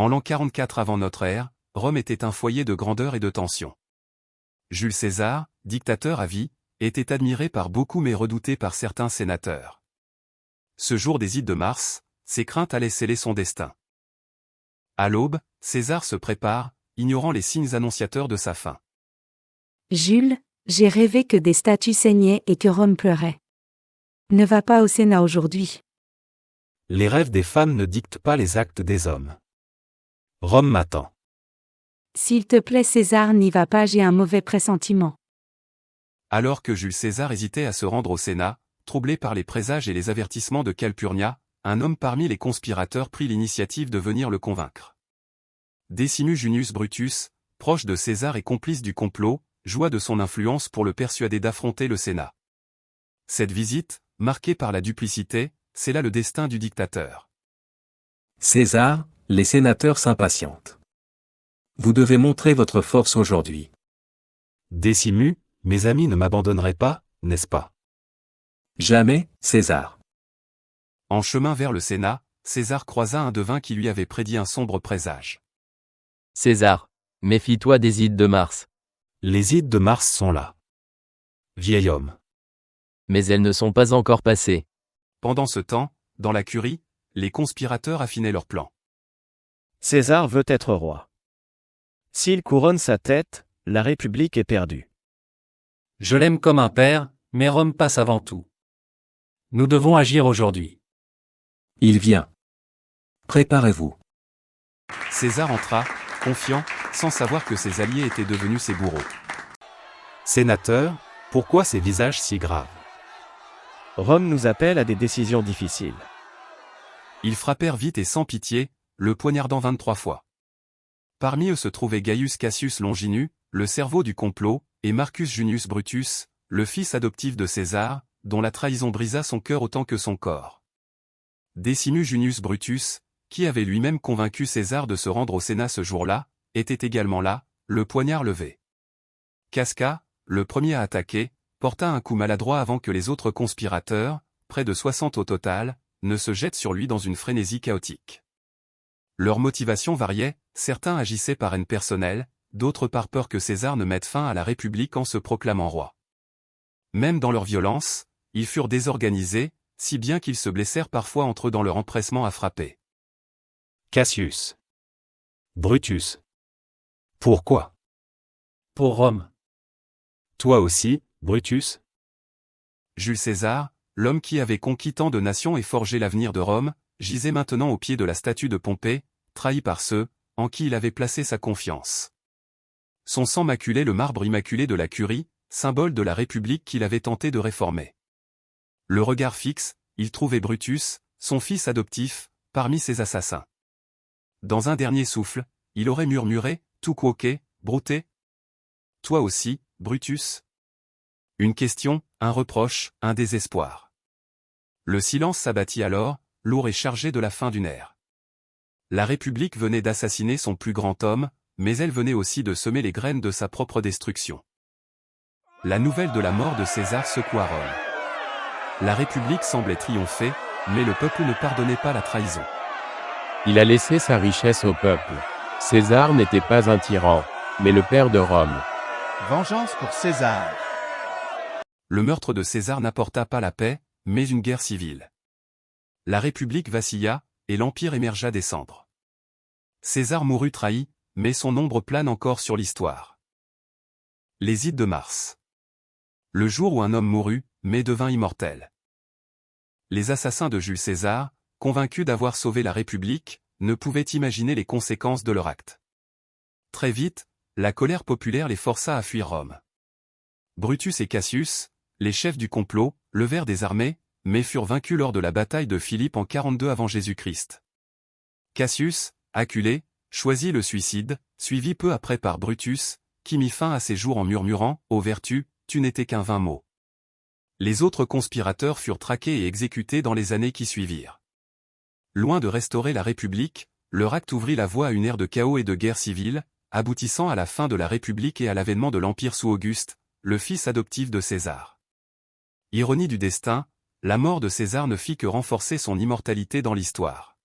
En l'an 44 avant notre ère, Rome était un foyer de grandeur et de tension. Jules César, dictateur à vie, était admiré par beaucoup mais redouté par certains sénateurs. Ce jour des Ides de mars, ses craintes allaient sceller son destin. À l'aube, César se prépare, ignorant les signes annonciateurs de sa fin. Jules, j'ai rêvé que des statues saignaient et que Rome pleurait. Ne va pas au Sénat aujourd'hui. Les rêves des femmes ne dictent pas les actes des hommes. Rome m'attend. S'il te plaît César, n'y va pas, j'ai un mauvais pressentiment. Alors que Jules César hésitait à se rendre au Sénat, troublé par les présages et les avertissements de Calpurnia, un homme parmi les conspirateurs prit l'initiative de venir le convaincre. Decimus Junius Brutus, proche de César et complice du complot, joua de son influence pour le persuader d'affronter le Sénat. Cette visite, marquée par la duplicité, scella le destin du dictateur. César, les sénateurs s'impatientent. Vous devez montrer votre force aujourd'hui. Decimus, mes amis ne m'abandonneraient pas, n'est-ce pas? Jamais, César. En chemin vers le Sénat, César croisa un devin qui lui avait prédit un sombre présage. César, méfie-toi des Ides de mars. Les Ides de mars sont là. Vieil homme. Mais elles ne sont pas encore passées. Pendant ce temps, dans la curie, les conspirateurs affinaient leurs plans. César veut être roi. S'il couronne sa tête, la République est perdue. Je l'aime comme un père, mais Rome passe avant tout. Nous devons agir aujourd'hui. Il vient. Préparez-vous. César entra, confiant, sans savoir que ses alliés étaient devenus ses bourreaux. Sénateur, pourquoi ces visages si graves? Rome nous appelle à des décisions difficiles. Ils frappèrent vite et sans pitié, le poignardant 23 fois. Parmi eux se trouvaient Gaius Cassius Longinus, le cerveau du complot, et Marcus Junius Brutus, le fils adoptif de César, dont la trahison brisa son cœur autant que son corps. Decimus Junius Brutus, qui avait lui-même convaincu César de se rendre au Sénat ce jour-là, était également là, le poignard levé. Casca, le premier à attaquer, porta un coup maladroit avant que les autres conspirateurs, près de 60 au total, ne se jettent sur lui dans une frénésie chaotique. Leurs motivations variaient, certains agissaient par haine personnelle, d'autres par peur que César ne mette fin à la République en se proclamant roi. Même dans leur violence, ils furent désorganisés, si bien qu'ils se blessèrent parfois entre eux dans leur empressement à frapper. Cassius. Brutus. Pourquoi? Pour Rome. Toi aussi, Brutus? Jules César, l'homme qui avait conquis tant de nations et forgé l'avenir de Rome, gisait maintenant au pied de la statue de Pompée, trahi par ceux en qui il avait placé sa confiance. Son sang maculait le marbre immaculé de la Curie, symbole de la République qu'il avait tenté de réformer. Le regard fixe, il trouvait Brutus, son fils adoptif, parmi ses assassins. Dans un dernier souffle, il aurait murmuré, tout quoqué, brouté. Toi aussi, Brutus? Une question, un reproche, un désespoir. Le silence s'abattit alors, lourd et chargé de la fin d'une ère. La République venait d'assassiner son plus grand homme, mais elle venait aussi de semer les graines de sa propre destruction. La nouvelle de la mort de César secoua Rome. La République semblait triompher, mais le peuple ne pardonnait pas la trahison. Il a laissé sa richesse au peuple. César n'était pas un tyran, mais le père de Rome. Vengeance pour César. Le meurtre de César n'apporta pas la paix, mais une guerre civile. La République vacilla, et l'Empire émergea des cendres. César mourut trahi, mais son ombre plane encore sur l'histoire. Les Ides de mars. Le jour où un homme mourut, mais devint immortel. Les assassins de Jules César, convaincus d'avoir sauvé la République, ne pouvaient imaginer les conséquences de leur acte. Très vite, la colère populaire les força à fuir Rome. Brutus et Cassius, les chefs du complot, levèrent des armées, mais furent vaincus lors de la bataille de Philippe en 42 avant Jésus-Christ. Cassius, acculé, choisit le suicide, suivi peu après par Brutus, qui mit fin à ses jours en murmurant, ô vertu, tu n'étais qu'un vain mot. Les autres conspirateurs furent traqués et exécutés dans les années qui suivirent. Loin de restaurer la République, leur acte ouvrit la voie à une ère de chaos et de guerre civile, aboutissant à la fin de la République et à l'avènement de l'Empire sous Auguste, le fils adoptif de César. Ironie du destin, la mort de César ne fit que renforcer son immortalité dans l'histoire.